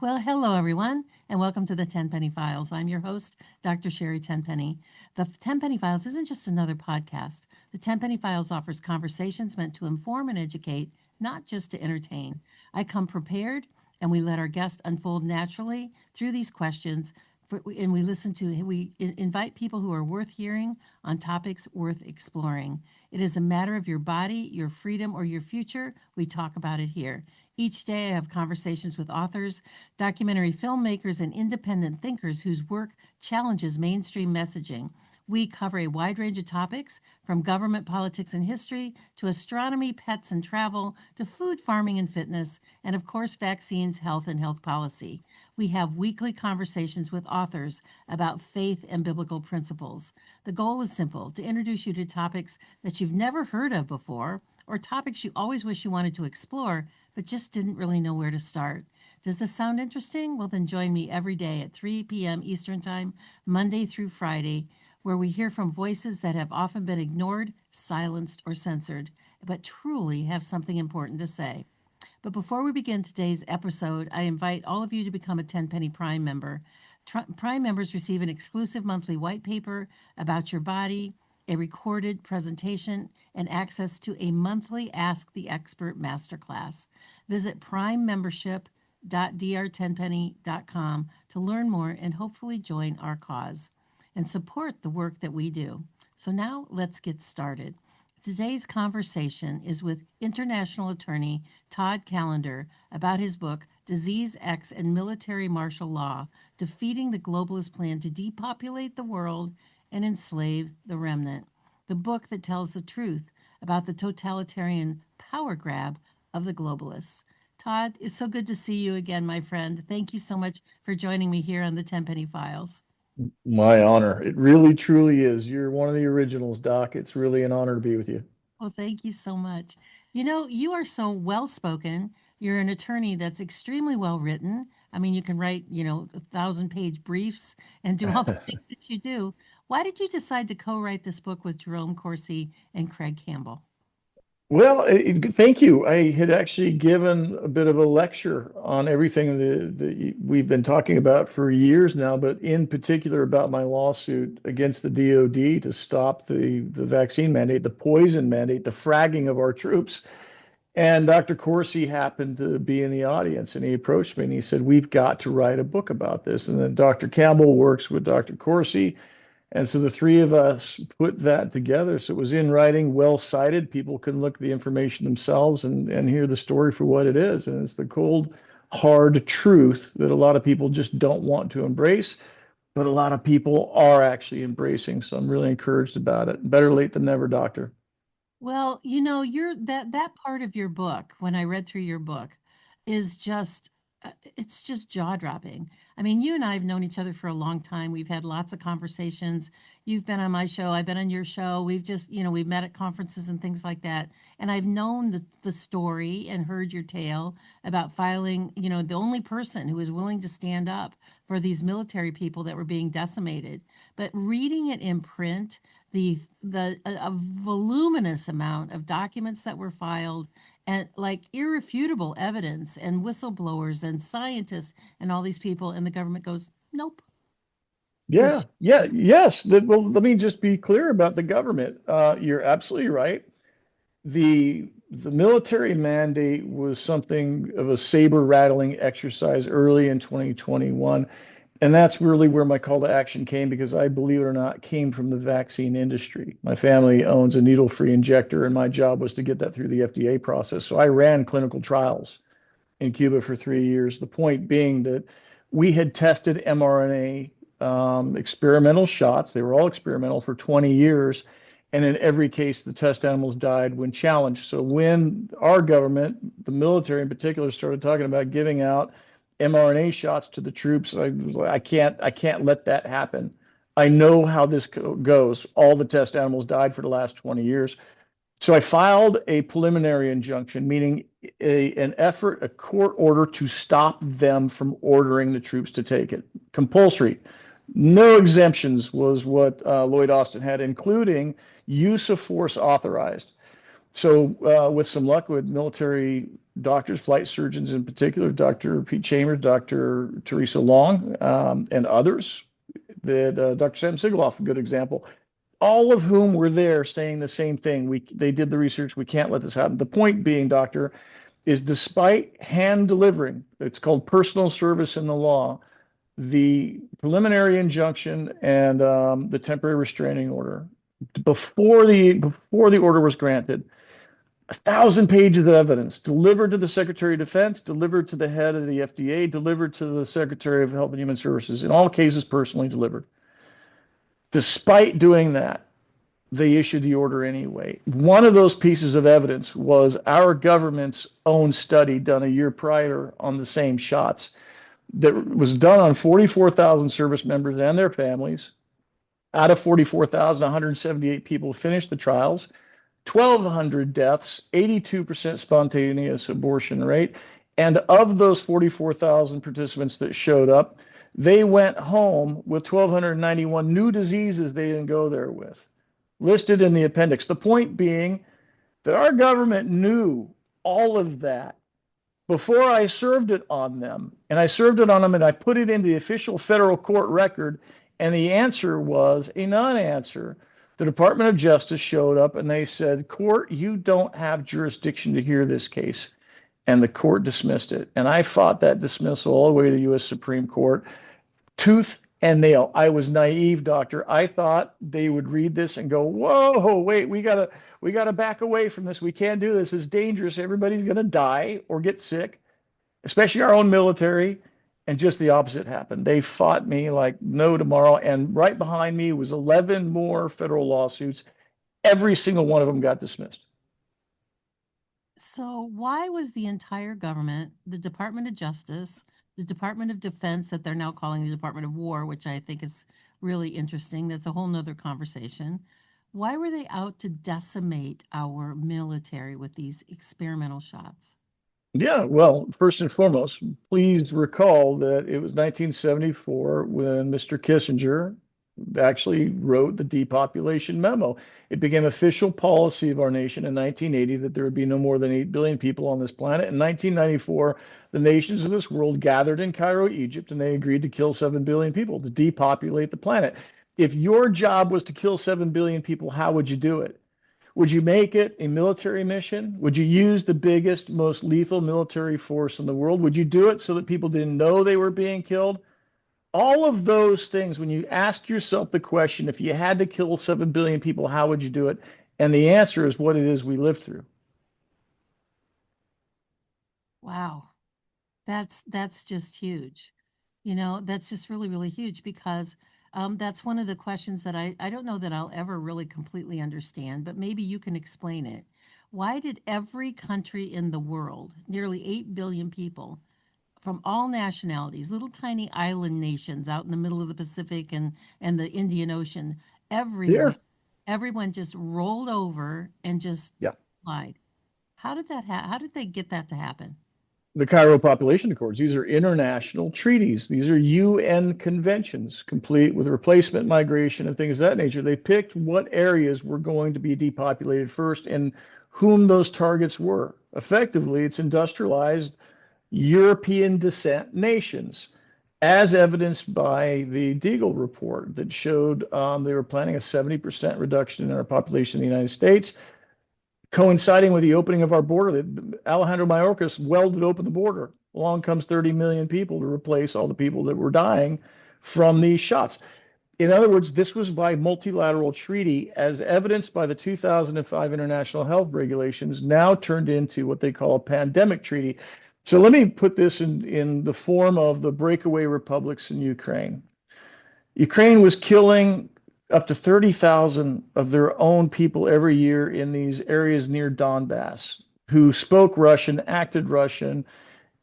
Well, hello, everyone, and welcome to the Tenpenny Files. I'm your host, Dr. Sherri Tenpenny. The Tenpenny Files isn't just another podcast. The Tenpenny Files offers conversations meant to inform and educate, not just to entertain. I come prepared, and we let our guests unfold naturally through these questions. And we invite people who are worth hearing on topics worth exploring. It is a matter of your body, your freedom, or your future. We talk about it here. Each day, I have conversations with authors, documentary filmmakers, and independent thinkers whose work challenges mainstream messaging. We cover a wide range of topics, from government, politics, and history to astronomy, pets, and travel to food, farming, and fitness, and of course, vaccines, health, and health policy. We have weekly conversations with authors about faith and biblical principles. The goal is simple: to introduce you to topics that you've never heard of before, or topics you always wish you wanted to explore, but just didn't really know where to start. Does this sound interesting? Well, then join me every day at 3 p.m. Eastern Time, Monday through Friday, where we hear from voices that have often been ignored, silenced, or censored, but truly have something important to say. But before we begin today's episode, I invite all of you to become a Tenpenny Prime member. Prime members receive an exclusive monthly white paper about your body, a recorded presentation, and access to a monthly Ask the Expert masterclass. Visit primembership.drtenpenny.com to learn more and hopefully join our cause and support the work that we do. So now let's get started. Today's conversation is with international attorney Todd Callender about his book, Disease X and Military Martial Law: Defeating the Globalist Plan to Depopulate the World and Enslave the Remnant. The book that tells the truth about the totalitarian power grab of the globalists. Todd, it's so good to see you again, my friend. Thank you so much for joining me here on the Tenpenny Files. My honor. It really, truly is. You're one of the originals, Doc. It's really an honor to be with you. Well, thank you so much. You know, you are so well spoken. You're an attorney that's extremely well written. I mean, you can write, 1,000-page briefs and do all the things that you do. Why did you decide to co write this book with Jerome Corsi and Craig Campbell? Well, thank you. I had actually given a bit of a lecture on everything that we've been talking about for years now, but in particular about my lawsuit against the DoD to stop the vaccine mandate, the poison mandate, the fragging of our troops. And Dr. Corsi happened to be in the audience, and he approached me and he said, "We've got to write a book about this." And then Dr. Campbell works with Dr. Corsi. And so the three of us put that together. So it was in writing, well cited. People can look at the information themselves and hear the story for what it is. And it's the cold, hard truth that a lot of people just don't want to embrace, but a lot of people are actually embracing. So I'm really encouraged about it. Better late than never, doctor. Well, you're that part of your book, when I read through your book, is just it's just jaw-dropping. I mean, you and I have known each other for a long time. We've had lots of conversations. You've been on my show, I've been on your show. We've just, we've met at conferences and things like that. And I've known the story and heard your tale about filing, the only person who was willing to stand up for these military people that were being decimated. But reading it in print, a voluminous amount of documents that were filed, and like irrefutable evidence and whistleblowers and scientists and all these people, and the government goes, nope. Yeah, It's yeah, yes. Well, let me just be clear about the government. You're absolutely right. The military mandate was something of a saber rattling exercise early in 2021. And that's really where my call to action came because I, believe it or not, came from the vaccine industry. My family owns a needle-free injector, and my job was to get that through the FDA process. So I ran clinical trials in Cuba for 3 years. The point being that we had tested mRNA experimental shots. They were all experimental for 20 years. And in every case, the test animals died when challenged. So when our government, the military in particular, started talking about giving out mRNA shots to the troops, I was like, I can't let that happen. I know how this goes. All the test animals died for the last 20 years. So I filed a preliminary injunction, meaning an effort, a court order to stop them from ordering the troops to take it. Compulsory. No exemptions was what Lloyd Austin had, including use of force authorized. So with some luck with military doctors, flight surgeons in particular, Dr. Pete Chambers, Dr. Teresa Long, and others, that Dr. Sam Sigaloff, a good example, all of whom were there saying the same thing. They did the research. We can't let this happen. The point being, doctor, is despite hand delivering, it's called personal service in the law, the preliminary injunction and the temporary restraining order before the order was granted, 1,000 pages of evidence delivered to the Secretary of Defense, delivered to the head of the FDA, delivered to the Secretary of Health and Human Services, in all cases personally delivered. Despite doing that, they issued the order anyway. One of those pieces of evidence was our government's own study done a year prior on the same shots that was done on 44,000 service members and their families. Out of 44,000, 178 people finished the trials, 1,200 deaths, 82% spontaneous abortion rate. And of those 44,000 participants that showed up, they went home with 1,291 new diseases they didn't go there with, listed in the appendix. The point being that our government knew all of that before I served it on them. And I served it on them and I put it into the official federal court record. And the answer was a non-answer. The Department of Justice showed up and they said, court, you don't have jurisdiction to hear this case. And the court dismissed it. And I fought that dismissal all the way to the U.S. Supreme Court, tooth and nail. I was naive, doctor. I thought they would read this and go, whoa, wait, we gotta back away from this. We can't do this. It's dangerous. Everybody's gonna die or get sick, especially our own military. And just the opposite happened. They fought me like no tomorrow. And right behind me was 11 more federal lawsuits. Every single one of them got dismissed. So, why was the entire government, the Department of Justice, the Department of Defense, that they're now calling the Department of War, which I think is really interesting, that's a whole nother conversation. Why were they out to decimate our military with these experimental shots? Yeah, well, first and foremost, please recall that it was 1974 when Mr. Kissinger actually wrote the depopulation memo. It became official policy of our nation in 1980 that there would be no more than 8 billion people on this planet. In 1994, the nations of this world gathered in Cairo, Egypt, and they agreed to kill 7 billion people, to depopulate the planet. If your job was to kill 7 billion people, how would you do it? Would you make it a military mission? Would you use the biggest, most lethal military force in the world? Would you do it so that people didn't know they were being killed? All of those things, when you ask yourself the question, if you had to kill 7 billion people, how would you do it? And the answer is what it is we live through. Wow. That's just huge. That's just really, really huge because that's one of the questions that I don't know that I'll ever really completely understand, but maybe you can explain it. Why did every country in the world, nearly 8 billion people from all nationalities, little tiny island nations out in the middle of the Pacific and the Indian Ocean, everyone, Here, everyone just rolled over and just yeah. lied? How did they get that to happen? The Cairo Population Accords. These are international treaties. These are UN conventions, complete with replacement migration and things of that nature. They picked what areas were going to be depopulated first and whom those targets were. Effectively, it's industrialized European descent nations, as evidenced by the Deagle report that showed they were planning a 70% reduction in our population in the United States, coinciding with the opening of our border. That Alejandro Mayorkas welded open the border. Along comes 30 million people to replace all the people that were dying from these shots. In other words, this was by multilateral treaty, as evidenced by the 2005 international health regulations, now turned into what they call a pandemic treaty. So let me put this in the form of the breakaway republics in Ukraine. Ukraine was killing up to 30,000 of their own people every year in these areas near Donbass who spoke Russian, acted Russian.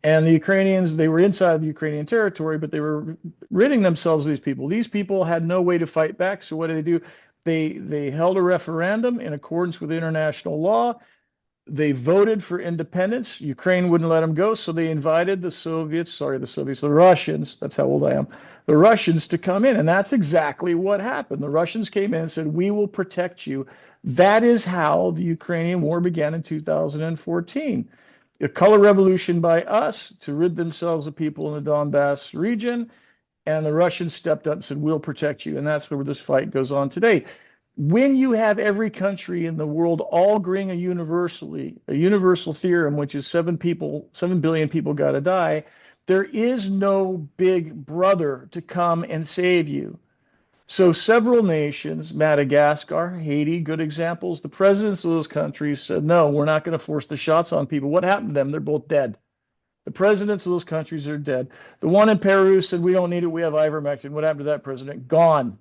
And the Ukrainians, they were inside the Ukrainian territory, but they were ridding themselves of these people. These people had no way to fight back. So what did they do? They held a referendum in accordance with international law. They voted for independence. Ukraine wouldn't let them go, so they invited the Russians, that's how old I am, the Russians to come in. And that's exactly what happened. The Russians came in and said, we will protect you. That is how the Ukrainian war began in 2014. A color revolution by us to rid themselves of people in the Donbass region. And the Russians stepped up and said, we'll protect you. And that's where this fight goes on today. When you have every country in the world all agreeing a universal theorem, which is 7 billion people got to die, there is no big brother to come and save you. So several nations, Madagascar, Haiti, good examples, the presidents of those countries said, no, we're not going to force the shots on people. What happened to them? They're both dead. The presidents of those countries are dead. The one in Peru said, we don't need it. We have ivermectin. What happened to that president? Gone,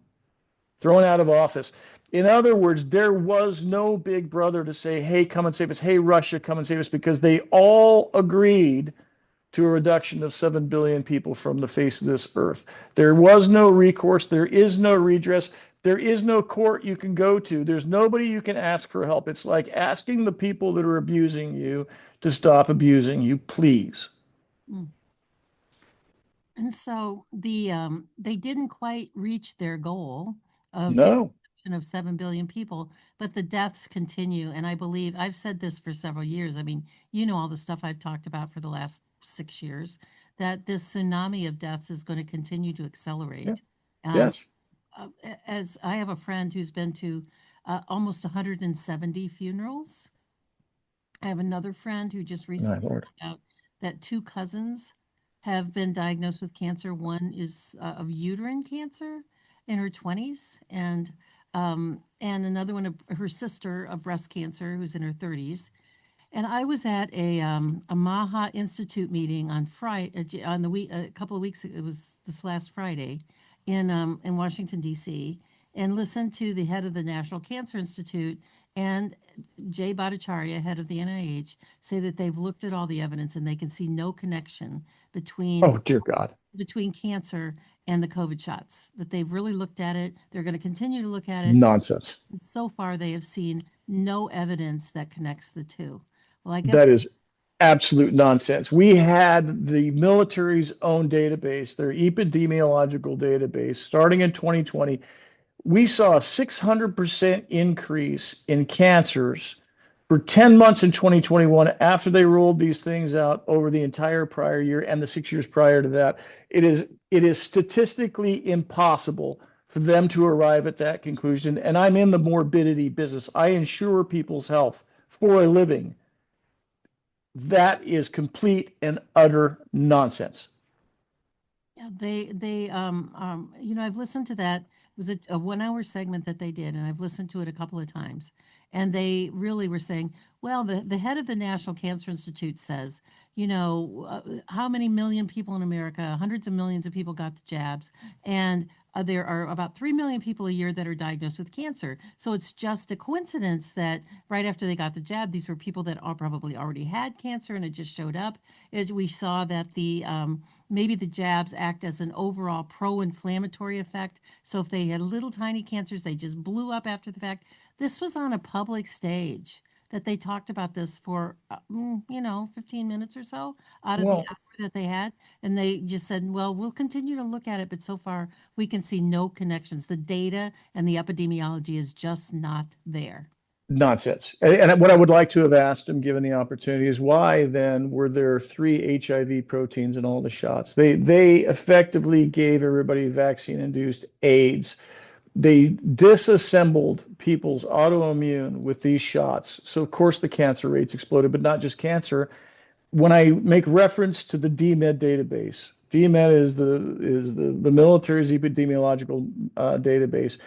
thrown out of office. In other words, there was no big brother to say, hey, come and save us. Hey, Russia, come and save us, because they all agreed to a reduction of 7 billion people from the face of this earth. There was no recourse. There is no redress. There is no court you can go to. There's nobody you can ask for help. It's like asking the people that are abusing you to stop abusing you, please. Mm. And so they didn't quite reach their goal of No. of 7 billion people, but the deaths continue. And I believe I've said this for several years. I mean, you know, all the stuff I've talked about for the last 6 years, that this tsunami of deaths is going to continue to Yeah. accelerate. Um, Yes. as I have a friend who's been to almost 170 funerals. I have another friend who just My recently Lord. found out that two cousins have been diagnosed with cancer. One is of uterine cancer in her 20s, and another one of her sister of breast cancer who's in her 30s. And I was at a Maha Institute meeting on Friday, on the week, a couple of weeks ago. It was this last Friday in Washington, D.C., and listened to the head of the National Cancer Institute and Jay Bhattacharya, head of the NIH, say that they've looked at all the evidence and they can see no connection Oh, between dear God. cancer and the COVID shots. That they've really looked at it. They're going to continue to look at it. Nonsense. And so far, they have seen no evidence that connects the two. Well, I guess, That is absolute nonsense. We had the military's own database, their epidemiological database, starting in 2020. We saw a 600% increase in cancers for 10 months in 2021 after they rolled these things out over the entire prior year and the 6 years prior to that. It is statistically impossible for them to arrive at that conclusion. And I'm in the morbidity business. I insure people's health for a living. That is complete and utter nonsense. yeah, you know, I've listened to that. It was a 1 hour segment that they did, and I've listened to it a couple of times. And they really were saying, well, the head of the National Cancer Institute says, you know, how many million people in America, hundreds of millions of people got the jabs, and there are about 3 million people a year that are diagnosed with cancer. So it's just a coincidence that right after they got the jab, these were people that all probably already had cancer and it just showed up. As we saw that maybe the jabs act as an overall pro-inflammatory effect. So if they had little tiny cancers, they just blew up after the fact. This was on a public stage that they talked about this for, 15 minutes or so out of the Well, hour that they had. And they just said, well, we'll continue to look at it, but so far we can see no connections. The data and the epidemiology is just not there. nonsense. And what I would like to have asked him, given the opportunity, is why then were there three HIV proteins in all the shots? They effectively gave everybody vaccine-induced AIDS. They disassembled people's autoimmune with these shots. So of course the cancer rates exploded, but not just cancer. When I make reference to the DMED database, DMED is the military's epidemiological database.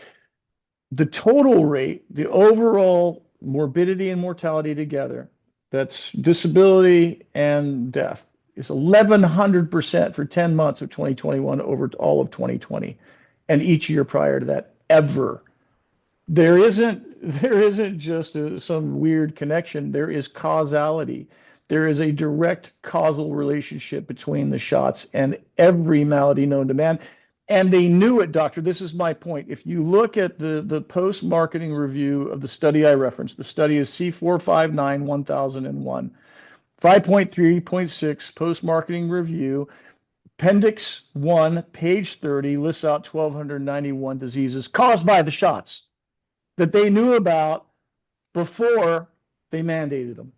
The total rate, the overall morbidity and mortality together, that's disability and death, is 1,100% for 10 months of 2021 over all of 2020 and each year prior to that ever. There isn't just some weird connection. There is causality. There is a direct causal relationship between the shots and every malady known to man. And they knew it, doctor. This is my point. If you look at the post-marketing review of the study I referenced, the study is C459 1001, 5.3.6 post-marketing review, Appendix 1, page 30, lists out 1,291 diseases caused by the shots that they knew about before they mandated them.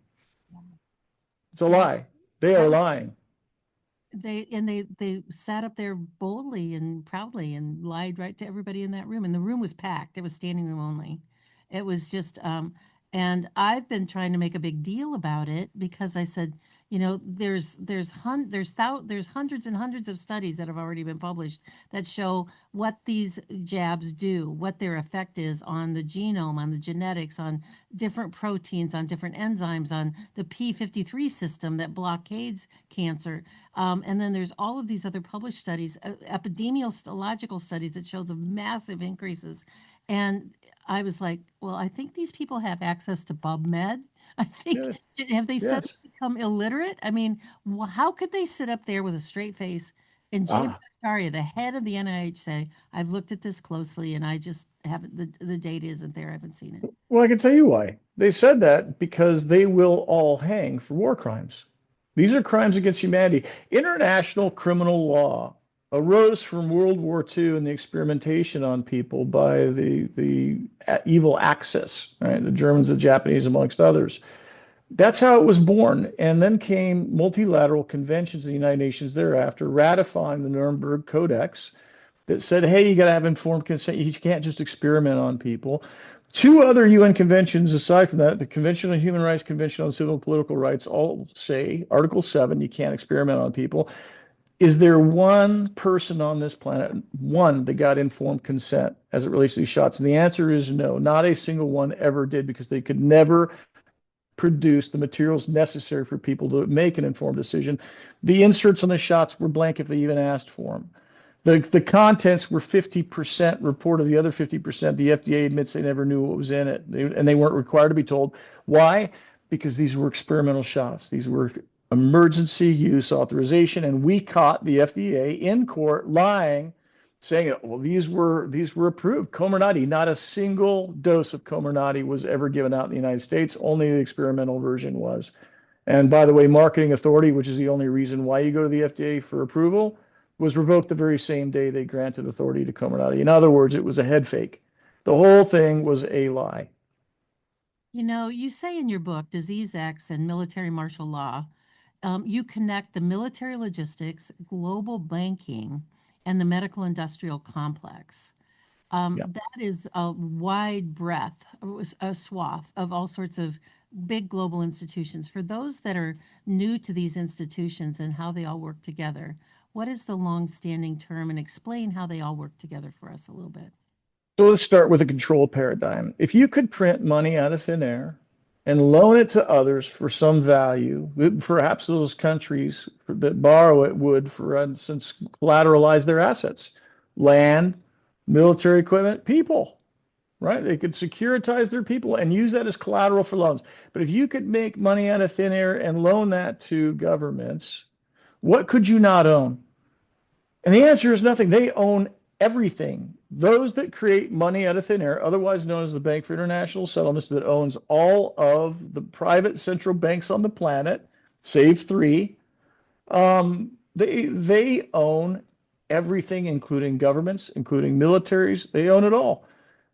It's a lie. They are That lying. they sat up there boldly and proudly and lied right to everybody in that room, and the room was packed. It was standing room only. It was just and I've been trying to make a big deal about it because I said, there's hundreds and hundreds of studies that have already been published that show what these jabs do, what their effect is on the genome, on the genetics, on different proteins, on different enzymes, on the P53 system that blockades cancer. And then there's all of these other published studies, epidemiological studies that show the massive increases. And I was like, well, I think these people have access to PubMed. I think, Yes, have they suddenly yes. become illiterate? I mean, how could they sit up there with a straight face and Jay Ah, Bhattacharya, the head of the NIH, say, I've looked at this closely and I just haven't, the data isn't there. I haven't seen it. well, I can tell you why. They said that because they will all hang for war crimes. These are crimes against humanity. International criminal law arose from World War II and the experimentation on people by the evil Axis, right? The Germans, the Japanese, amongst others. That's how it was born. And then came multilateral conventions of the United Nations thereafter, ratifying the Nuremberg Codex that said, hey, you got to have informed consent. You can't just experiment on people. Two other UN conventions aside from that, the Convention on Human Rights, Convention on Civil and Political Rights, all say, Article 7, you can't experiment on people. Is there one person on this planet, one that got informed consent as it relates to these shots? And the answer is no, not a single one ever did, because they could never produce the materials necessary for people to make an informed decision. The inserts on the shots were blank if they even asked for them. The contents were 50% reported. The other 50%, the FDA admits they never knew what was in it, and they weren't required to be told. Why? Because these were experimental shots. These were emergency use authorization, and we caught the FDA in court lying, saying, well, these were approved. Comirnaty, not a single dose of Comirnaty was ever given out in the United States. Only the experimental version was. And by the way, marketing authority, which is the only reason why you go to the FDA for approval, was revoked the very same day they granted authority to Comirnaty. In other words, it was a head fake. The whole thing was a lie. You say in your book, Disease X and Military Martial Law, you connect the military logistics, global banking, and the medical industrial complex. Yeah. That is a wide breadth, a swath of all sorts of big global institutions. For those that are new to these institutions and how they all work together, what is the long-standing term, and explain how they all work together for us a little bit? So let's start with a control paradigm. If you could print money out of thin air and loan it to others for some value, perhaps those countries that borrow it would, for instance, collateralize their assets, land, military equipment, people, right? They could securitize their people and use that as collateral for loans. But if you could make money out of thin air and loan that to governments, what could you not own? And the answer is nothing. They own everything. Those that create money out of thin air, otherwise known as the Bank for International Settlements, that owns all of the private central banks on the planet, save three, they own everything, including governments, including militaries. They own it all.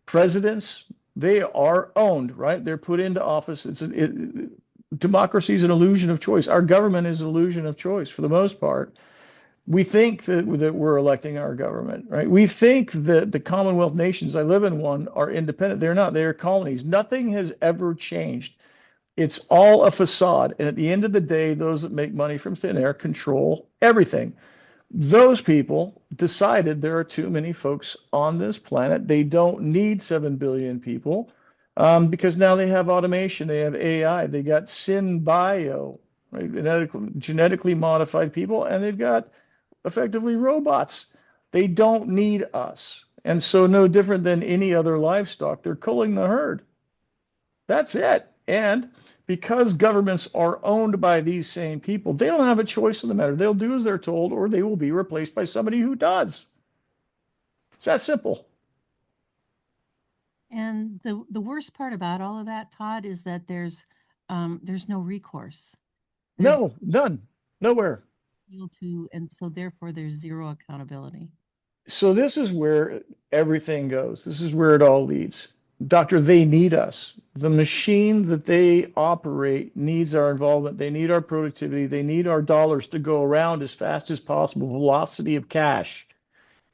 Presidents, they are owned, right? They're put into office. Democracy is an illusion of choice. Our government is an illusion of choice for the most part. We think that we're electing our government, right? We think that the Commonwealth nations, I live in one, are independent. They're not. They are colonies. Nothing has ever changed. It's all a facade. And at the end of the day, those that make money from thin air control everything. Those people decided there are too many folks on this planet. They don't need 7 billion people, because now they have automation, they have AI, they got synbio, right? Genetically modified people, and they've got effectively robots. They don't need us. And so, no different than any other livestock, they're culling the herd. That's it. And because governments are owned by these same people, they don't have a choice in the matter. They'll do as they're told, or they will be replaced by somebody who does. It's that simple. And the worst part about all of that, Todd, is that there's no recourse. There's No, none, nowhere. no to, and so therefore there's zero accountability. So this is where everything goes. This is where it all leads. Doctor, they need us. The machine that they operate needs our involvement. They need our productivity. They need our dollars to go around as fast as possible, velocity of cash,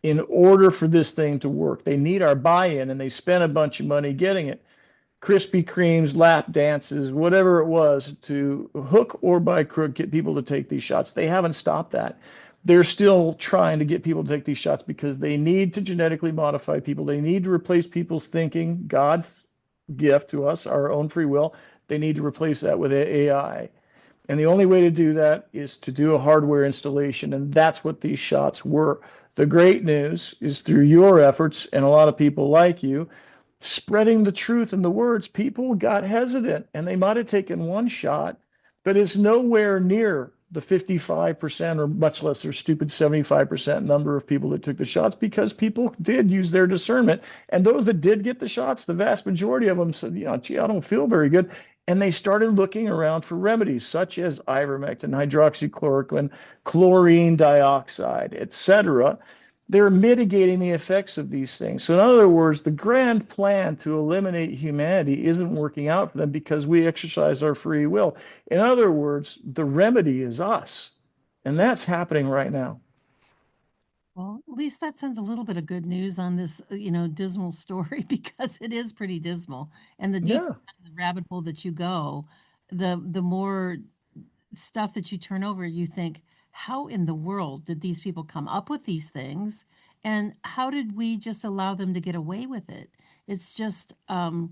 in order for this thing to work. They need our buy-in, and they spent a bunch of money getting it. Krispy Kremes, lap dances, whatever it was, to hook or by crook get people to take these shots. They haven't stopped that. They're still trying to get people to take these shots because they need to genetically modify people. They need to replace people's thinking, God's gift to us, our own free will. They need to replace that with AI. And the only way to do that is to do a hardware installation. And that's what these shots were. The great news is through your efforts and a lot of people like you, spreading the truth and the words, people got hesitant and they might have taken one shot, but it's nowhere near the 55% or much less their stupid 75% number of people that took the shots because people did use their discernment. And those that did get the shots, the vast majority of them said, gee, I don't feel very good. And they started looking around for remedies such as ivermectin, hydroxychloroquine, chlorine dioxide, etc. They're mitigating the effects of these things. So, in other words, the grand plan to eliminate humanity isn't working out for them because we exercise our free will. In other words, the remedy is us. And that's happening right now. Well, at least that sends a little bit of good news on this, dismal story because it is pretty dismal. And the deeper Yeah. down the rabbit hole that you go, the more stuff that you turn over, you think, how in the world did these people come up with these things? And how did we just allow them to get away with it? It's just there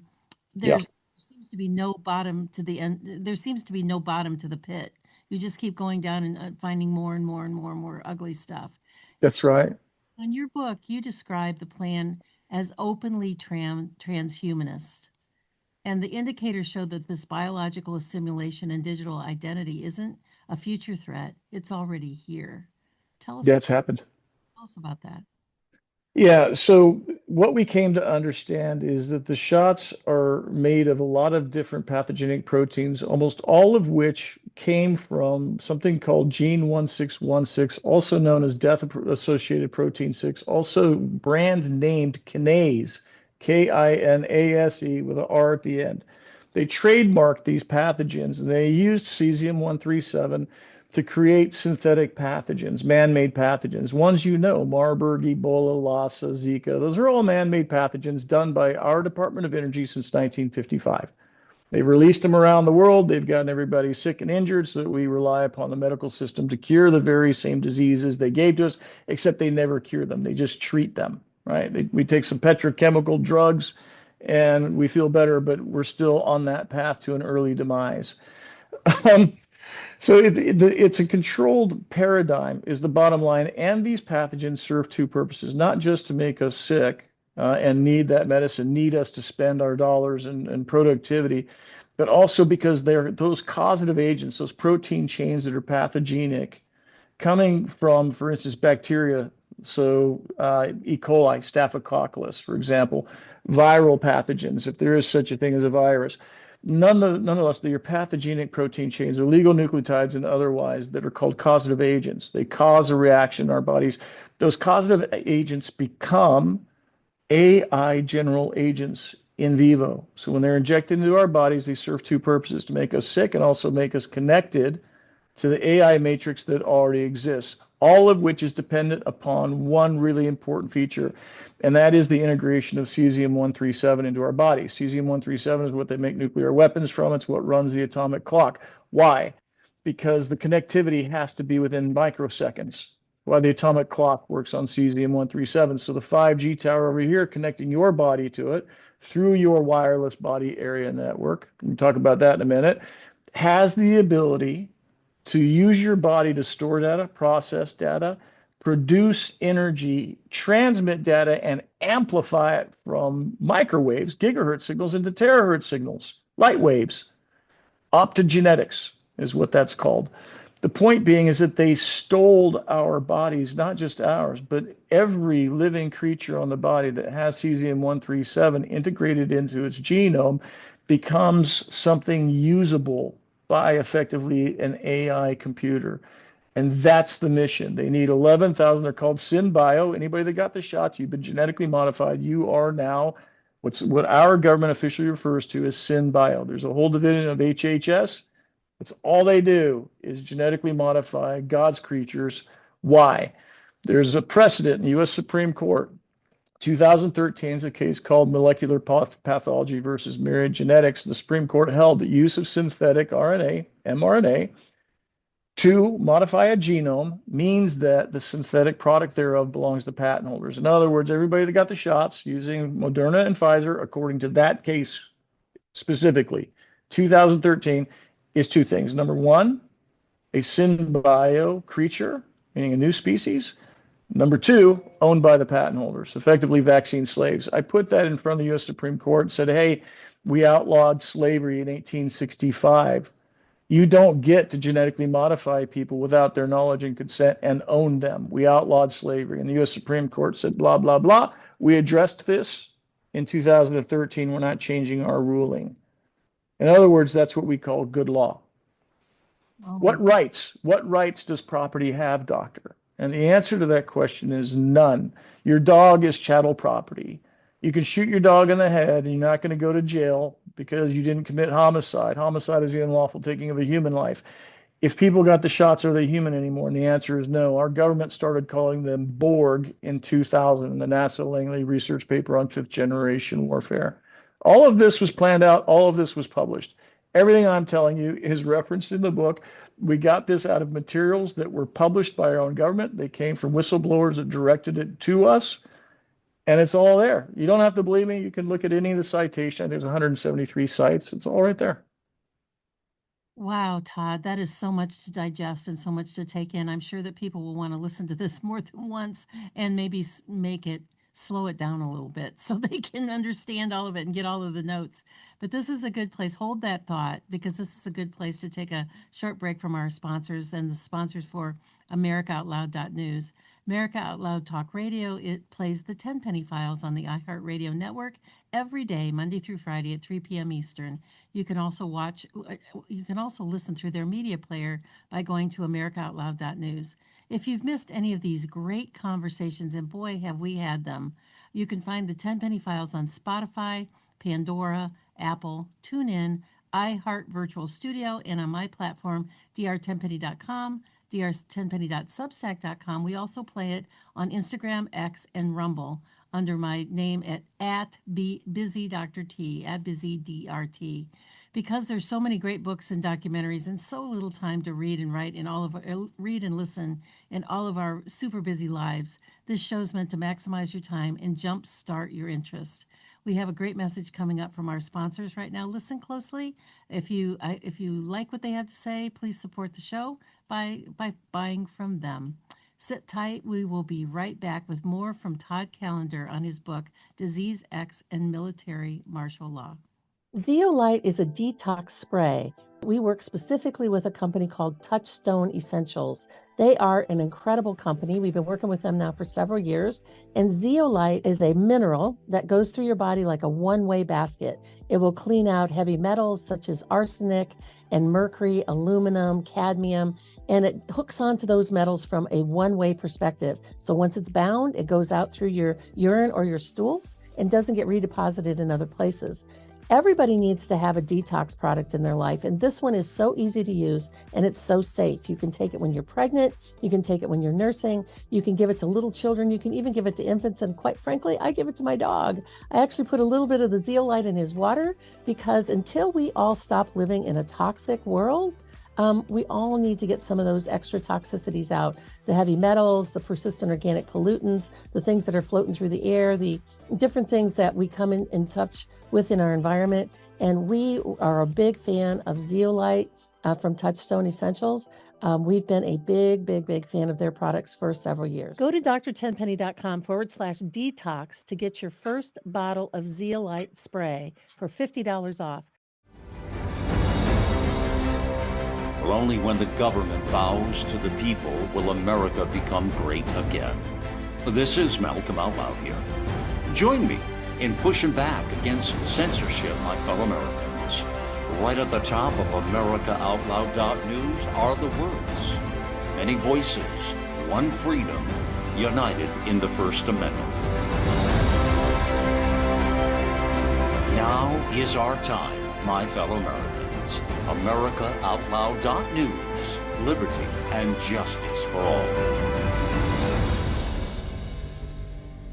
Yeah. seems to be no bottom to the end. There seems to be no bottom to the pit. You just keep going down and finding more and more and more and more ugly stuff. That's right. In your book, you describe the plan as openly transhumanist. And the indicators show that this biological assimilation and digital identity isn't a future threat, it's already here. Tell us, That's happened. tell us about that. Yeah, so what we came to understand is that the shots are made of a lot of different pathogenic proteins, almost all of which came from something called gene 1616, also known as death associated protein 6, also brand named kinase, Kinase with an R at the end. They trademarked these pathogens and they used cesium 137 to create synthetic pathogens, man-made pathogens. Ones Marburg, Ebola, Lassa, Zika. Those are all man-made pathogens done by our Department of Energy since 1955. They've released them around the world. They've gotten everybody sick and injured so that we rely upon the medical system to cure the very same diseases they gave to us, except they never cure them. They just treat them, right? We take some petrochemical drugs and we feel better, but we're still on that path to an early demise. Um, so it's a controlled paradigm is the bottom line. And these pathogens serve two purposes, not just to make us sick and need that medicine, need us to spend our dollars and productivity, but also because they're those causative agents, those protein chains that are pathogenic coming from, for instance, bacteria. So E. coli, Staphylococcus, for example, viral pathogens, if there is such a thing as a virus. Nonetheless, they are pathogenic protein chains, oligonucleotides and otherwise, that are called causative agents. They cause a reaction in our bodies. Those causative agents become AI general agents in vivo. So when they're injected into our bodies, they serve two purposes: to make us sick and also make us connected to the AI matrix that already exists, all of which is dependent upon one really important feature, and that is the integration of cesium 137 into our body. Cesium 137 is what they make nuclear weapons from. It's what runs the atomic clock. Why? Because the connectivity has to be within microseconds. Why the atomic clock works on cesium 137. So the 5G tower over here connecting your body to it through your wireless body area network, we can talk about that in a minute, has the ability to use your body to store data, process data, produce energy, transmit data, and amplify it from microwaves, gigahertz signals, into terahertz signals, light waves. Optogenetics is what that's called. The point being is that they stole our bodies, not just ours, but every living creature on the body that has cesium 137 integrated into its genome becomes something usable by effectively an AI computer. And that's the mission. They need 11,000. They're called SynBio. Anybody that got the shots, you've been genetically modified. You are now What our government officially refers to as SynBio. There's a whole division of HHS. That's all they do is genetically modify God's creatures. Why? There's a precedent in the U.S. Supreme Court. 2013 is a case called molecular pathology versus myriad genetics. The Supreme Court held the use of synthetic RNA, mRNA, to modify a genome means that the synthetic product thereof belongs to patent holders. In other words, everybody that got the shots using Moderna and Pfizer, according to that case specifically, 2013, is two things. Number one, a synbio creature, meaning a new species. Number two, owned by the patent holders, effectively vaccine slaves. I put that in front of the U.S. Supreme Court and said, hey, we outlawed slavery in 1865. You don't get to genetically modify people without their knowledge and consent and own them. We outlawed slavery. And the U.S. Supreme Court said, blah, blah, blah. We addressed this in 2013. We're not changing our ruling. In other words, that's what we call good law. Oh. What rights does property have, doctor? And the answer to that question is none. Your dog is chattel property. You can shoot your dog in the head and you're not going to go to jail because you didn't commit homicide. Homicide is the unlawful taking of a human life. If people got the shots, are they human anymore? And the answer is no. Our government started calling them Borg in 2000 in the NASA Langley research paper on fifth generation warfare. All of this was planned out. All of this was published. Everything I'm telling you is referenced in the book. We got this out of materials that were published by our own government. They came from whistleblowers that directed it to us. And it's all there. You don't have to believe me. You can look at any of the citation. There's 173 sites. It's all right there. Wow, Todd, that is so much to digest and so much to take in. I'm sure that people will want to listen to this more than once and maybe slow it down a little bit so they can understand all of it and get all of the notes. But this is a good place. Hold that thought, because this is a good place to take a short break from our sponsors and the sponsors for AmericaOutloud.news. America Out Loud Talk Radio, it plays the Tenpenny Files on the iHeartRadio network every day, Monday through Friday at 3 p.m. Eastern. You can also listen through their media player by going to AmericaOutloud.news. If you've missed any of these great conversations, and boy, have we had them, you can find the Tenpenny Files on Spotify, Pandora, Apple, TuneIn, iHeart Virtual Studio, and on my platform, drtenpenny.com, drtenpenny.substack.com. We also play it on Instagram, X, and Rumble under my name at BusyDrT, at BusyDRT. Because there's so many great books and documentaries and so little time to read and write read and listen in all of our super busy lives, this show's meant to maximize your time and jumpstart your interest. We have a great message coming up from our sponsors right now. Listen closely. If you like what they have to say, please support the show by buying from them. Sit tight. We will be right back with more from Todd Callender on his book, Disease X and Military Martial Law. Zeolite is a detox spray. We work specifically with a company called Touchstone Essentials. They are an incredible company. We've been working with them now for several years. And zeolite is a mineral that goes through your body like a one-way basket. It will clean out heavy metals such as arsenic and mercury, aluminum, cadmium, and it hooks onto those metals from a one-way perspective. So once it's bound, it goes out through your urine or your stools and doesn't get redeposited in other places. Everybody needs to have a detox product in their life, and this one is so easy to use and it's so safe. You can take it when you're pregnant, you can take it when you're nursing, you can give it to little children, you can even give it to infants, and quite frankly, I give it to my dog. I actually put a little bit of the zeolite in his water because until we all stop living in a toxic world, we all need to get some of those extra toxicities out, the heavy metals, the persistent organic pollutants, the things that are floating through the air, the different things that we come in touch with in our environment. And we are a big fan of zeolite from Touchstone Essentials. We've been a big fan of their products for several years. Go to drtenpenny.com/detox to get your first bottle of zeolite spray for $50 off. Well, only when the government bows to the people will America become great again. This is Malcolm Out Loud here. Join me in pushing back against censorship, my fellow Americans. Right at the top of AmericaOutloud.news are the words: many voices, one freedom, united in the First Amendment. Now is our time, my fellow Americans. AmericaOutloud.news. Liberty and justice for all.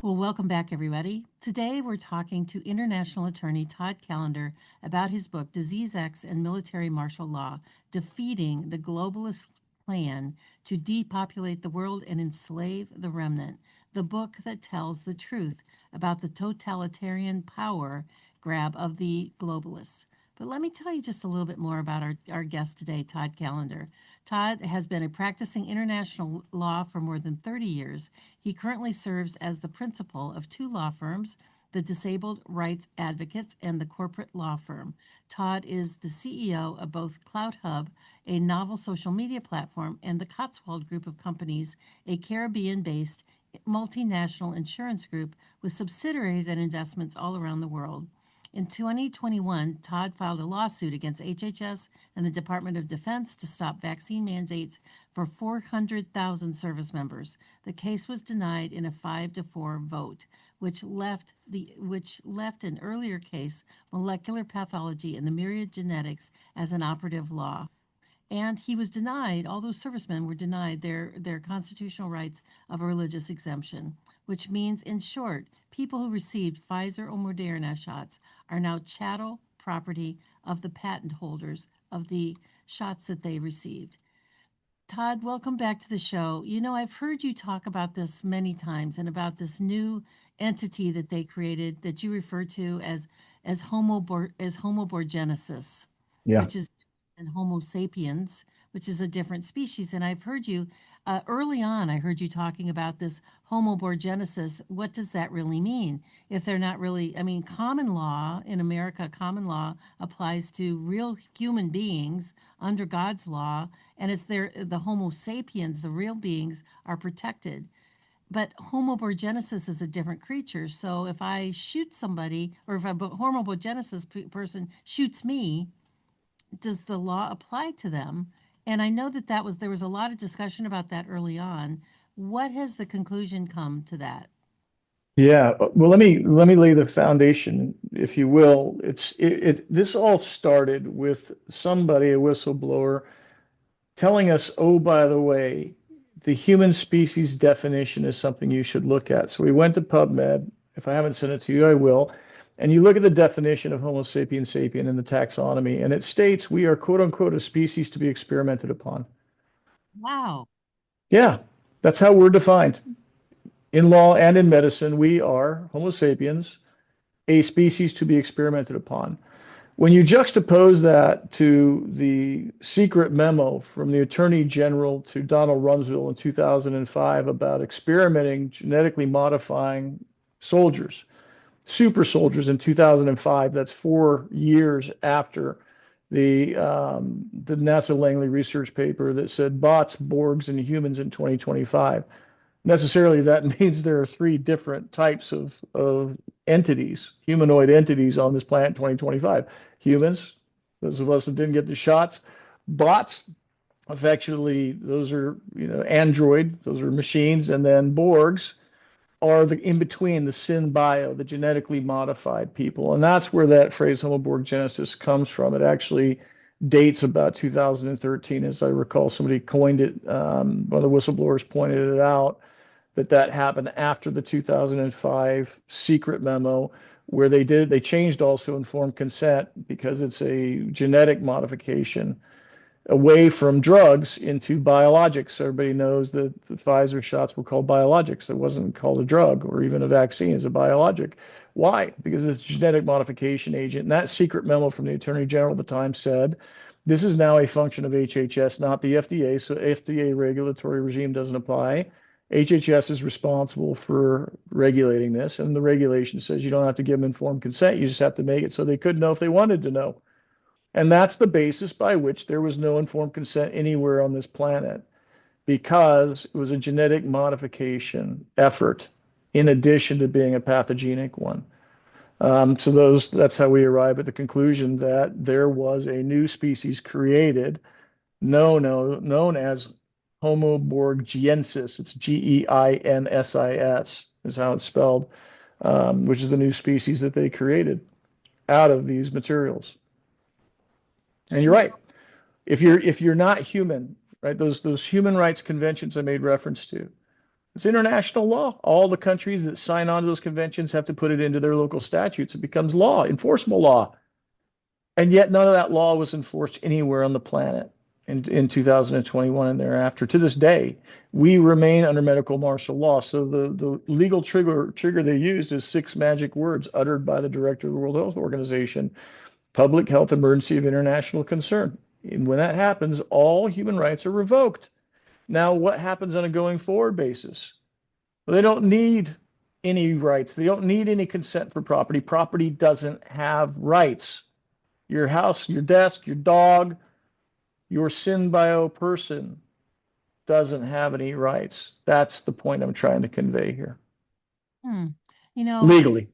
Well, welcome back, everybody. Today, we're talking to international attorney Todd Callender about his book, Disease X and Military Martial Law, Defeating the Globalist Plan to Depopulate the World and Enslave the Remnant, the book that tells the truth about the totalitarian power grab of the globalists. But let me tell you just a little bit more about our guest today, Todd Callender. Todd has been a practicing international law for more than 30 years. He currently serves as the principal of two law firms, the Disabled Rights Advocates and the Corporate Law Firm. Todd is the CEO of both Cloud Hub, a novel social media platform, and the Cotswold Group of Companies, a Caribbean-based multinational insurance group with subsidiaries and investments all around the world. In 2021, Todd filed a lawsuit against HHS and the Department of Defense to stop vaccine mandates for 400,000 service members. The case was denied in a 5-4 vote, which left an earlier case, molecular pathology and the myriad genetics, as an operative law. And he was denied, all those servicemen were denied their constitutional rights of a religious exemption, which means, in short, people who received Pfizer or Moderna shots are now chattel property of the patent holders of the shots that they received. Todd, welcome back to the show. You know, I've heard you talk about this many times and about this new entity that they created that you refer to as homoborgenesis, Yeah. which is and Homo sapiens, which is a different species. And I've heard you early on, I heard you talking about this homoborgenesis. What does that really mean? If they're not really, I mean, common law in America, common law applies to real human beings under God's law. And it's the Homo sapiens, the real beings, are protected. But homoborgenesis is a different creature. So if I shoot somebody, or if a homoborgenesis person shoots me, does the law apply to them? And I know there was a lot of discussion about that early on. What has the conclusion come to that? Yeah, well, let me lay the foundation, if you will. This all started with somebody, a whistleblower, telling us, oh, by the way, the human species definition is something you should look at. So we went to PubMed. If I haven't sent it to you, I will. And you look at the definition of Homo sapiens sapien in the taxonomy, and it states we are, quote unquote, a species to be experimented upon. Wow. Yeah, that's how we're defined. In law and in medicine, we are Homo sapiens, a species to be experimented upon. When you juxtapose that to the secret memo from the Attorney General to Donald Rumsfeld in 2005 about experimenting, genetically modifying soldiers, super soldiers in 2005, that's 4 years after the NASA Langley research paper that said bots, Borgs, and humans in 2025. Necessarily, that means there are 3 different types of entities, humanoid entities on this planet in 2025. Humans, those of us that didn't get the shots. Bots, effectively, those are android, those are machines, and then Borgs are the in between, the synbio, the genetically modified people. And that's where that phrase homoborgenesis comes from. It actually dates about 2013, as I recall. Somebody coined it, one of the whistleblowers pointed it out, that happened after the 2005 secret memo, where they changed also informed consent because it's a genetic modification away from drugs into biologics. Everybody knows that the Pfizer shots were called biologics. It wasn't called a drug or even a vaccine. It's a biologic. Why? Because it's a genetic modification agent. And that secret memo from the Attorney General at the time said, this is now a function of HHS, not the FDA. So FDA regulatory regime doesn't apply. HHS is responsible for regulating this. And the regulation says you don't have to give them informed consent. You just have to make it so they could know if they wanted to know. And that's the basis by which there was no informed consent anywhere on this planet, because it was a genetic modification effort in addition to being a pathogenic one. That's how we arrive at the conclusion that there was a new species created, known as Homo borgiensis. It's Geinsis is how it's spelled, which is the new species that they created. out of these materials. And you're Yeah. right. If you're not human, right? Those human rights conventions I made reference to, it's international law. All the countries that sign on to those conventions have to put it into their local statutes. It becomes law, enforceable law. And yet none of that law was enforced anywhere on the planet in 2021 and thereafter. To this day, we remain under medical martial law. So the legal trigger they used is six magic words uttered by the director of the World Health Organization: public health emergency of international concern. And when that happens, all human rights are revoked. Now, what happens on a going forward basis? Well, they don't need any rights. They don't need any consent for property. Property doesn't have rights. Your house, your desk, your dog, your synbio person doesn't have any rights. That's the point I'm trying to convey here. Hmm. You know, Legally.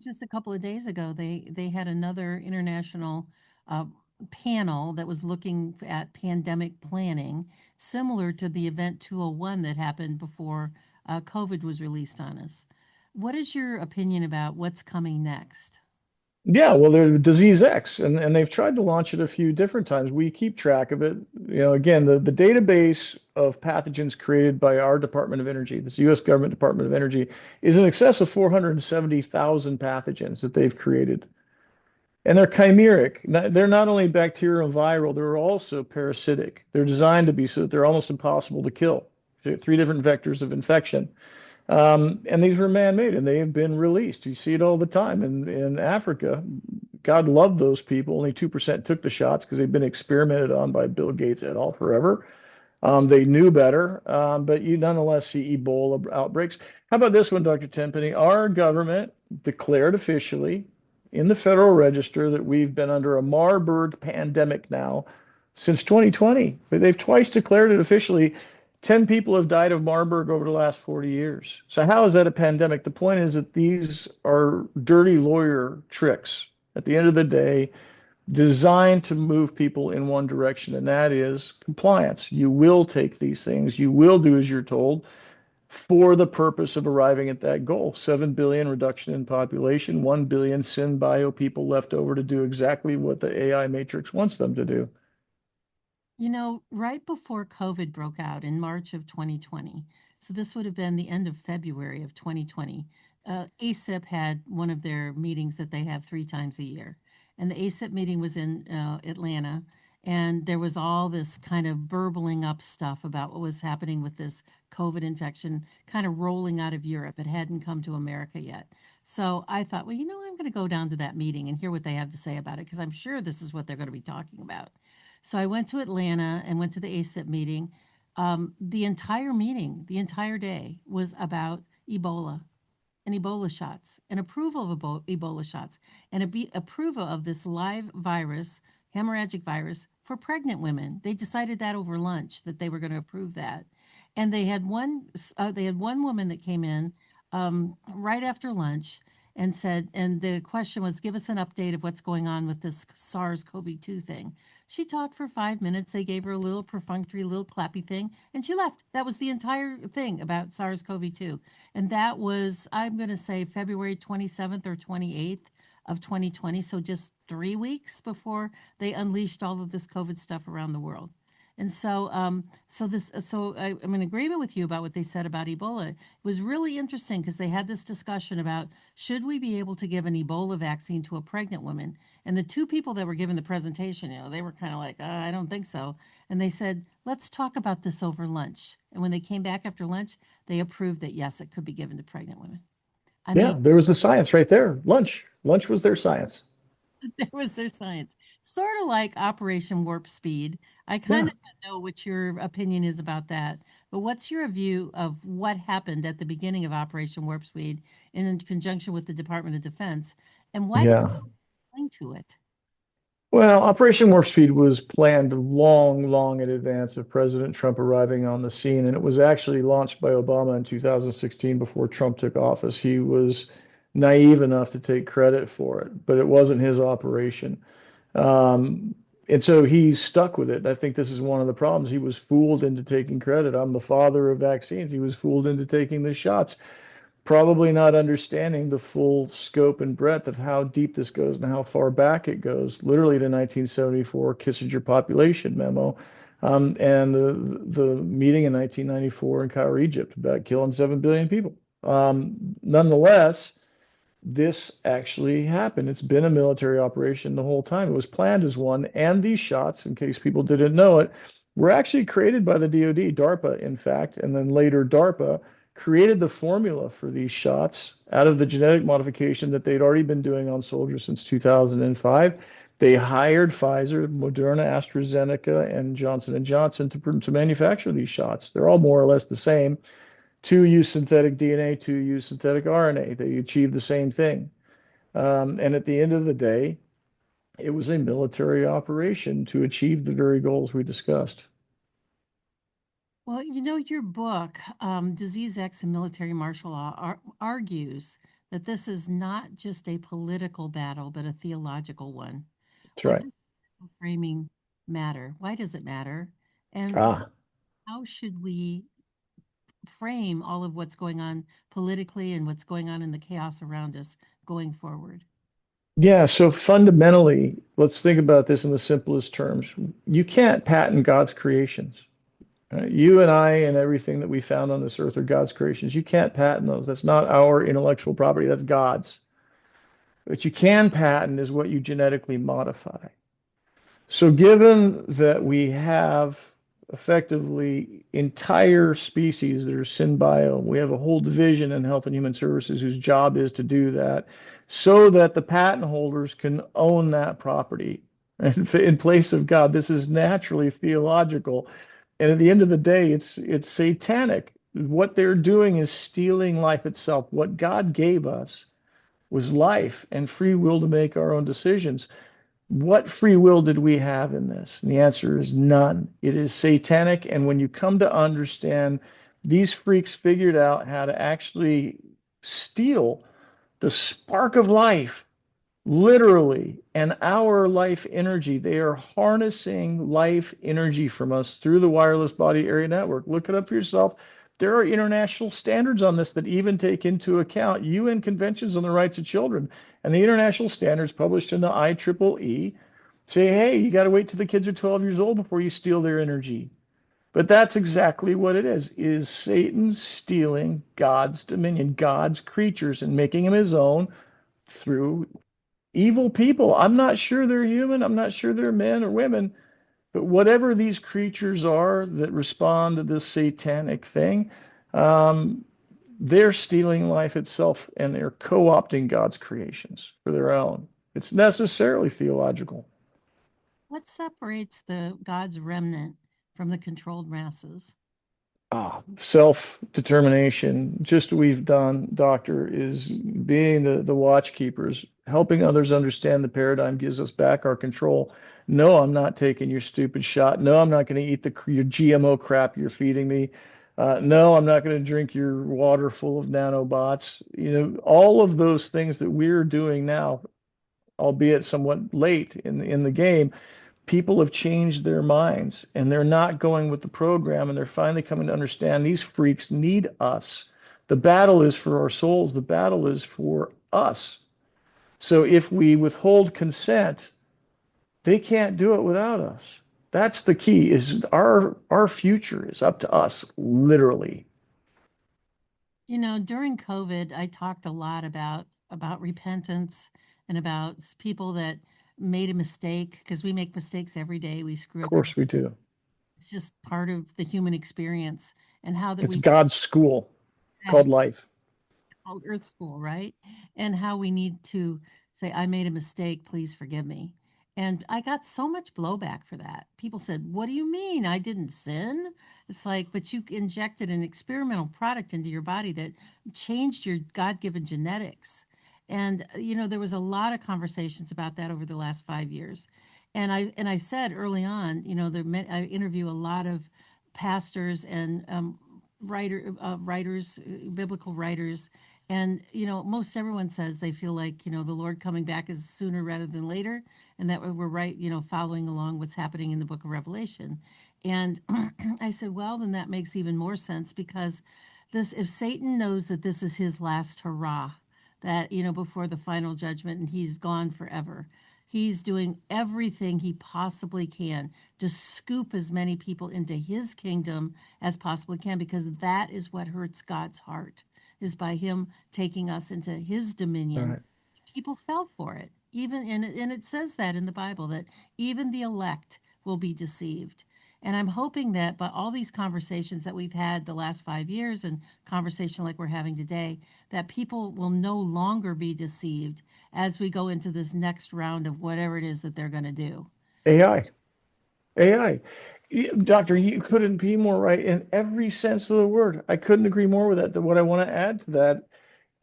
just a couple of days ago, they had another international uh, panel that was looking at pandemic planning, similar to the Event 201 that happened before COVID was released on us. What is your opinion about what's coming next? Yeah, well, they're Disease X, and they've tried to launch it a few different times. We keep track of it. Again, the database of pathogens created by our Department of Energy, this U.S. government Department of Energy, is in excess of 470,000 pathogens that they've created. And they're chimeric. They're not only bacterial and viral, they're also parasitic. They're designed to be so that they're almost impossible to kill. Three different vectors of infection. And these were man-made, and they have been released. You see it all the time in Africa. God love those people. Only 2% took the shots because they've been experimented on by Bill Gates et al. Forever. They knew better, but you nonetheless see Ebola outbreaks. How about this one, Dr. Tenpenny? Our government declared officially in the Federal Register that we've been under a Marburg pandemic now since 2020. They've twice declared it officially. 10 people have died of Marburg over the last 40 years. So how is that a pandemic? The point is that these are dirty lawyer tricks at the end of the day, designed to move people in one direction, and that is compliance. You will take these things, you will do as you're told for the purpose of arriving at that goal. 7 billion reduction in population, 1 billion synbio people left over to do exactly what the AI matrix wants them to do. You know, right before COVID broke out in March of 2020, so this would have been the end of February of 2020, ACIP had one of their meetings that they have three times a year. And the ACIP meeting was in Atlanta, and there was all this kind of burbling up stuff about what was happening with this COVID infection kind of rolling out of Europe. It hadn't come to America yet. So I thought, well, I'm going to go down to that meeting and hear what they have to say about it, because I'm sure this is what they're going to be talking about. So I went to Atlanta and went to the ACIP meeting. The entire meeting, the entire day, was about Ebola and Ebola shots and approval of Ebola shots and approval of this live virus, hemorrhagic virus, for pregnant women. They decided that over lunch that they were going to approve that. And they had one woman that came in right after lunch and said, and the question was, give us an update of what's going on with this SARS-CoV-2 thing. She talked for 5 minutes. They gave her a little perfunctory, little clappy thing, and she left. That was the entire thing about SARS-CoV-2. And that was, I'm going to say, February 27th or 28th of 2020. So just 3 weeks before they unleashed all of this COVID stuff around the world. And I'm in agreement with you about what they said about Ebola. It was really interesting because they had this discussion about, should we be able to give an Ebola vaccine to a pregnant woman? And the two people that were giving the presentation, they were kind of like, I don't think so. And they said, let's talk about this over lunch. And when they came back after lunch, they approved that, yes, it could be given to pregnant women. I Yeah, mean, there was the science right there. Lunch was their science. there was their science. Sort of like Operation Warp Speed. I kind Yeah. of know what your opinion is about that. But what's your view of what happened at the beginning of Operation Warp Speed in conjunction with the Department of Defense? And why does it Yeah. cling to it? Well, Operation Warp Speed was planned long, long in advance of President Trump arriving on the scene, and it was actually launched by Obama in 2016 before Trump took office. He was naive enough to take credit for it, but it wasn't his operation. Um, and so he's stuck with it. I think this is one of the problems. He was fooled into taking credit. I'm the father of vaccines. He was fooled into taking the shots. probably not understanding the full scope and breadth of how deep this goes and how far back it goes, literally to 1974 Kissinger population memo, and the meeting in 1994 in Cairo, Egypt, about killing 7 billion people. Nonetheless, this actually happened. It's been a military operation the whole time. It was planned as one, and these shots, in case people didn't know it, were actually created by the DoD, DARPA, in fact, and then later DARPA created the formula for these shots out of the genetic modification that they'd already been doing on soldiers since 2005. They hired Pfizer, Moderna, AstraZeneca, and Johnson & Johnson to manufacture these shots. They're all more or less the same. Two use synthetic DNA, two use synthetic RNA. They achieve the same thing. And at the end of the day, it was a military operation to achieve the very goals we discussed. Well, your book, Disease X and Military Martial Law, argues that this is not just a political battle, but a theological one. That's What right. does framing matter? Why does it matter? And Ah, how should we frame all of what's going on politically and what's going on in the chaos around us going forward? yeah. So fundamentally, let's think about this in the simplest terms. You can't patent God's creations. You and I and everything that we found on this earth are God's creations. You can't patent those. That's not our intellectual property. That's God's. What you can patent is what you genetically modify. So, given that we have effectively entire species that are synbio, we have a whole division in Health and Human Services whose job is to do that so that the patent holders can own that property. And in place of God, this is naturally theological. And at the end of the day, it's satanic. What they're doing is stealing life itself. What God gave us was life and free will to make our own decisions. What free will did we have in this? And the answer is none. It is satanic. And when you come to understand, these freaks figured out how to actually steal the spark of life, literally, and our life energy. They are harnessing life energy from us through the wireless body area network. Look it up for yourself. There are international standards on this that even take into account UN conventions on the rights of children. And the international standards published in the IEEE say, hey, you got to wait till the kids are 12 years old before you steal their energy. But that's exactly what it is Satan stealing God's dominion, God's creatures, and making them his own through evil people. I'm not sure they're human. I'm not sure they're men or women, but whatever these creatures are that respond to this satanic thing, um, they're stealing life itself and they're co-opting God's creations for their own. It's necessarily theological. What separates the God's remnant from the controlled masses? Self-determination, just what we've done, Doctor, is being the watch keepers, helping others understand the paradigm gives us back our control. No, I'm not taking your stupid shot. No, I'm not going to eat your GMO crap you're feeding me. No, I'm not going to drink your water full of nanobots. All of those things that we're doing now, albeit somewhat late in the game, people have changed their minds and they're not going with the program, and they're finally coming to understand these freaks need us. The battle is for our souls. The battle is for us. So if we withhold consent, they can't do it without us. That's the key, is our future is up to us, literally. During COVID, I talked a lot about repentance and about people that made a mistake, because we make mistakes every day. We screw Of up every. course we do. It's just part of the human experience, and how that It's we God's school called life. called Earth School, right? And how we need to say, I made a mistake, please forgive me. And I got so much blowback for that. People said, what do you mean? I didn't sin? It's like, but you injected an experimental product into your body that changed your God given genetics. And, there was a lot of conversations about that over the last 5 years. And I said early on, I interview a lot of pastors and writers, biblical writers, and most everyone says they feel like the Lord coming back is sooner rather than later, and that we're right, following along what's happening in the book of Revelation. And I said, well, then that makes even more sense, because this, if Satan knows that this is his last hurrah, that, before the final judgment and he's gone forever, he's doing everything he possibly can to scoop as many people into his kingdom as possibly can, because that is what hurts God's heart, is by him taking us into his All dominion. right. People fell for it. Even and it says that in the Bible, that even the elect will be deceived. And I'm hoping that by all these conversations that we've had the last 5 years, and conversation like we're having today, that people will no longer be deceived as we go into this next round of whatever it is that they're going to do. AI. AI. Doctor, you couldn't be more right in every sense of the word. I couldn't agree more with that. What I want to add to that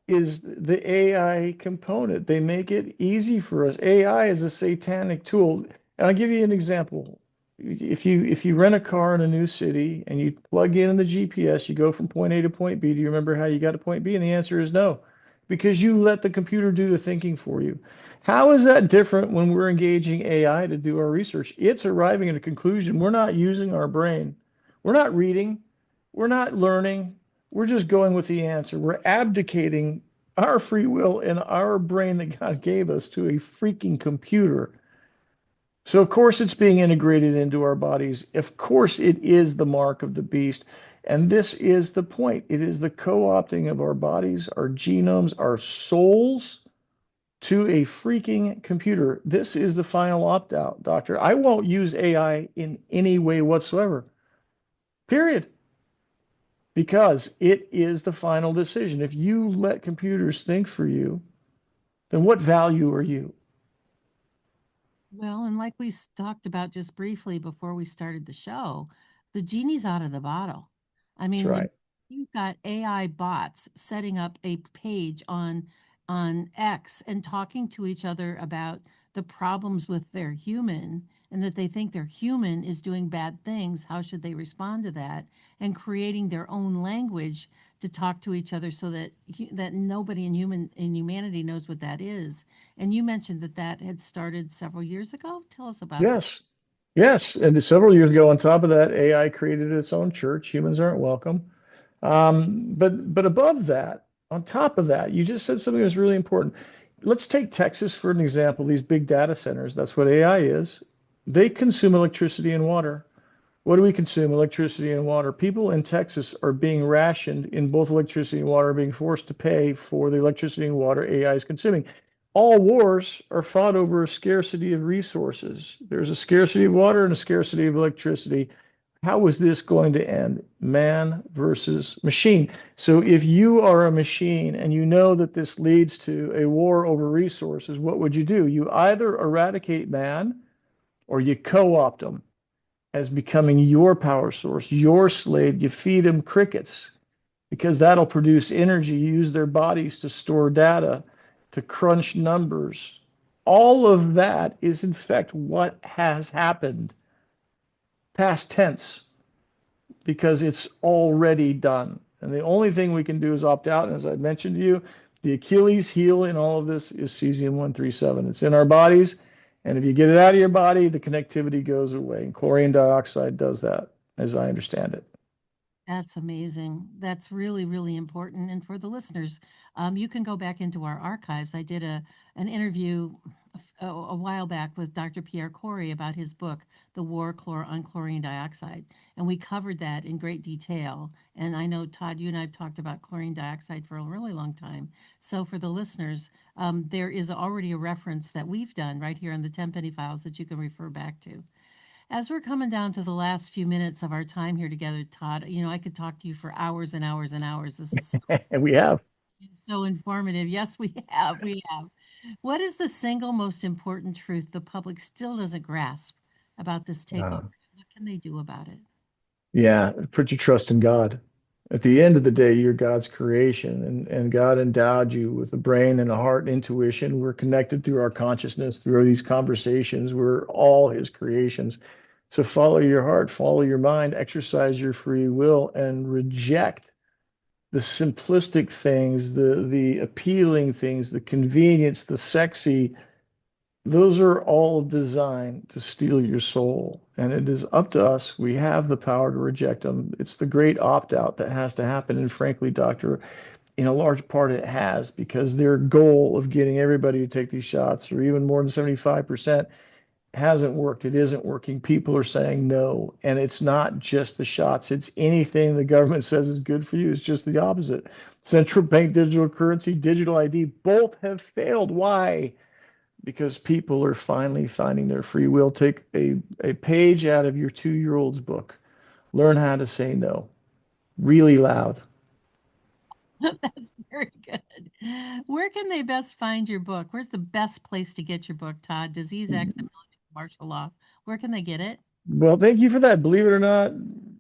is the AI component. They make it easy for us. AI is a satanic tool. And I'll give you an example. If you rent a car in a new city and you plug in the GPS, you go from point A to point B. Do you remember how you got to point B? And the answer is no, because you let the computer do the thinking for you. How is that different when we're engaging AI to do our research? It's arriving at a conclusion. We're not using our brain. We're not reading. We're not learning. We're just going with the answer. We're abdicating our free will and our brain that God gave us to a freaking computer. So, of course, it's being integrated into our bodies. Of course, it is the mark of the beast. And this is the point. It is the co opting of our bodies, our genomes, our souls to a freaking computer. This is the final opt out, doctor. I won't use AI in any way whatsoever, period, because it is the final decision. If you let computers think for you, then what value are you? Well, and like we talked about just briefly before we started the show, the genie's out of the bottle. I That's mean, when right. you've got AI bots setting up a page on X and talking to each other about the problems with their human, and that they think their human is doing bad things, how should they respond to that? And creating their own language to talk to each other, so that that nobody in humanity knows what that is. And you mentioned that that had started several years ago. Tell us about that. Yes. Yes. And several years ago, on top of that, AI created its own church. Humans aren't welcome. But above that, on top of that, you just said something that's really important. Let's take Texas for an example. These big data centers, that's what AI is. They consume electricity and water. What do we consume? Electricity and water. People in Texas are being rationed in both electricity and water, being forced to pay for the electricity and water AI is consuming. All wars are fought over a scarcity of resources. There's a scarcity of water and a scarcity of electricity. How is this going to end? Man versus machine. So if you are a machine and you know that this leads to a war over resources, what would you do? You either eradicate man or you co-opt them as becoming your power source, your slave. You feed them crickets because that'll produce energy, use their bodies to store data, to crunch numbers. All of that is, in fact, what has happened, past tense, because it's already done. And the only thing we can do is opt out. And as I mentioned to you, the Achilles heel in all of this is cesium 137. It's in our bodies. And if you get it out of your body, the connectivity goes away. And chlorine dioxide does that, as I understand it. That's amazing. That's really, really important. And for the listeners, you can go back into our archives. I did an interview a while back with Dr. Pierre Corey about his book, The War on Chlorine Dioxide. And we covered that in great detail. And I know, Todd, you and I have talked about chlorine dioxide for a really long time. So for the listeners, there is already a reference that we've done right here on the Tenpenny Files that you can refer back to. As we're coming down to the last few minutes of our time here together, Todd, I could talk to you for hours and hours and hours. This is And we have. so informative. Yes, we have. We have. What is the single most important truth the public still doesn't grasp about this Uh, takeover? What can they do about it? yeah, put your trust in God. At the end of the day, you're God's creation, and God endowed you with a brain and a heart and intuition. We're connected through our consciousness, through these conversations. We're all His creations. So follow your heart, follow your mind, exercise your free will, and reject the simplistic things, the appealing things, the convenience, the sexy, Those are all designed to steal your soul, and it is up to us. We have the power to reject them. It's the great opt-out that has to happen. And frankly, doctor, in a large part it has, because their goal of getting everybody to take these shots, or even more than 75%, hasn't worked. It isn't working. People are saying no. And it's not just the shots, it's anything the government says is good for you. It's just the opposite. Central bank digital currency, digital ID, both have failed. Why? Because people are finally finding their free will. Take a page out of your 2 year old's book. Learn how to say no really loud. That's very good. Where can they best find your book? Where's the best place to get your book, Todd? Disease, Accident, Military, Martial Law. Where can they get it? Well, thank you for that. Believe it or not,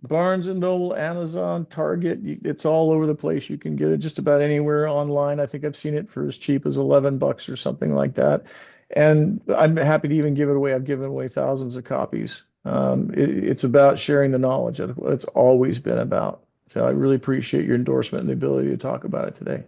Barnes and Noble, Amazon, Target, it's all over the place. You can get it just about anywhere online. I think I've seen it for as cheap as $11 or something like that. And I'm happy to even give it away. I've given away thousands of copies. It's about sharing the knowledge. That's what it's always been about. So I really appreciate your endorsement and the ability to talk about it today.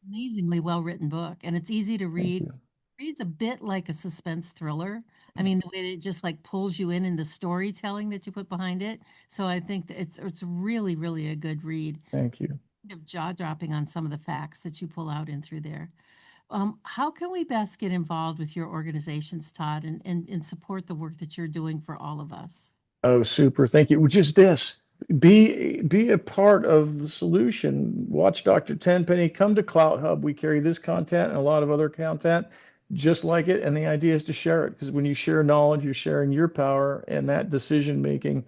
Amazingly well-written book, and it's easy to Thank read. you. Reads a bit like a suspense thriller. I mean, the way that it just like pulls you in the storytelling that you put behind it. So I think that it's really, really a good read. Thank you. Kind of jaw-dropping on some of the facts that you pull out in through there. How can we best get involved with your organizations, Todd, and support the work that you're doing for all of us? Oh, super. Thank you. Well, just this. Be a part of the solution. Watch Dr. Tenpenny. Come to Clout Hub. We carry this content and a lot of other content just like it. And the idea is to share it, because when you share knowledge, you're sharing your power, and that decision making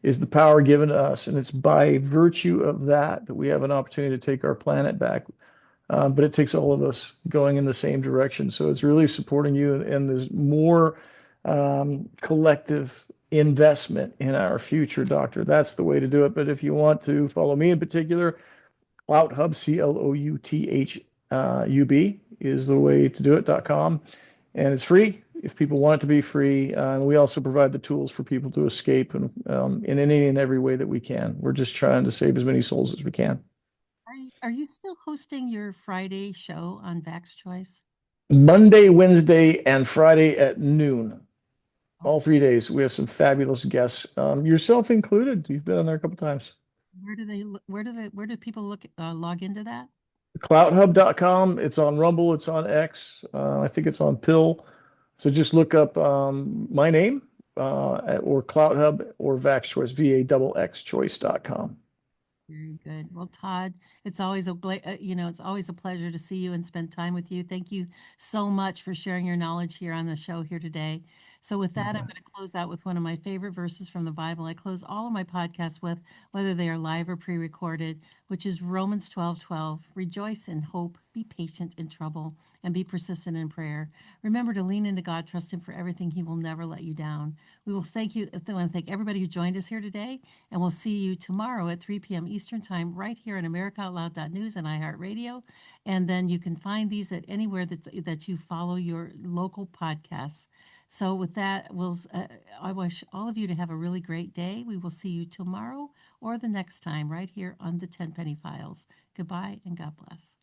is the power given to us. And it's by virtue of that that we have an opportunity to take our planet back. But it takes all of us going in the same direction. So it's really supporting you, and there's more collective investment in our future, doctor. That's the way to do it. But if you want to follow me in particular, Clout Hub, CLOUTHUB is the way to do it.com. And it's free if people want it to be free. And we also provide the tools for people to escape in any and every way that we can. We're just trying to save as many souls as we can. Are you still hosting your Friday show on Vax Choice? Monday, Wednesday, and Friday at noon. Oh, All 3 days. We have some fabulous guests, yourself included. You've been on there a couple times. where do people log into that? Clouthub.com. It's on Rumble. It's on X. I think it's on Pill. So just look up my name or CloutHub or Vax Choice, VAXX choice.com. Very good. Well, Todd, it's always it's always a pleasure to see you and spend time with you. Thank you so much for sharing your knowledge here on the show here today. So with that, I'm going to close out with one of my favorite verses from the Bible. I close all of my podcasts with, whether they are live or pre-recorded, which is Romans 12:12. Rejoice in hope, be patient in trouble, and be persistent in prayer. Remember to lean into God, trust Him for everything. He will never let you down. We will thank you. I want to thank everybody who joined us here today, and we'll see you tomorrow at 3 p.m. Eastern Time right here on AmericaOutloud.news and iHeartRadio. And then you can find these at anywhere that you follow your local podcasts. So with that, I wish all of you to have a really great day. We will see you tomorrow or the next time right here on the Tenpenny Files. Goodbye and God bless.